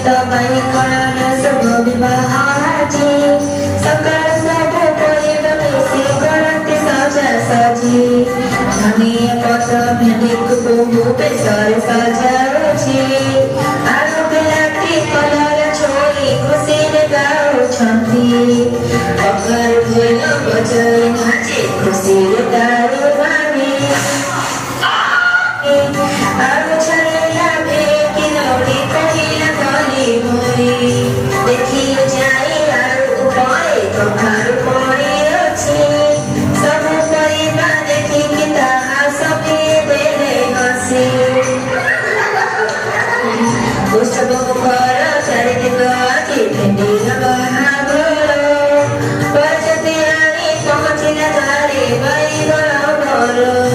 तबाही कराना शुभ विवाह आजी सकाळ सब परिब मिशी करते सजा सजी धनिया पत भेंडिक बहु बेसर सजाउछि आलु बिलाती कलर छोई खुसीले गाउछन्ति अगर ढोल बजाई नाचे खुसीले गाउ भानी आगो छलेला भेकिनौरी कहिला गली मोरी देखियो जाई आरु उपरे कखारु पड़ी अछि सब परिबा देखि कि ताहा सभी देले हसी पुष्प घर चारिदिक आखि भेंडी बाहाघर बरजती आनी पहुँचिला धारे बैगल घर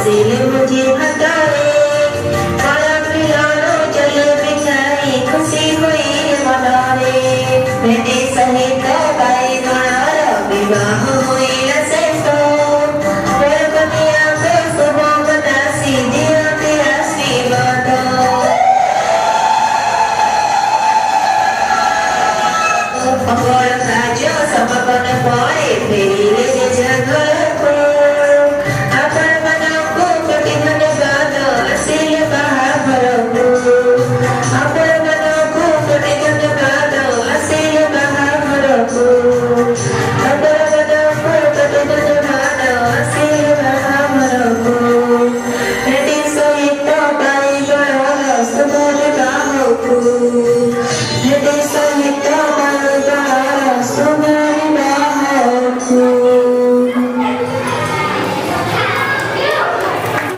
Silly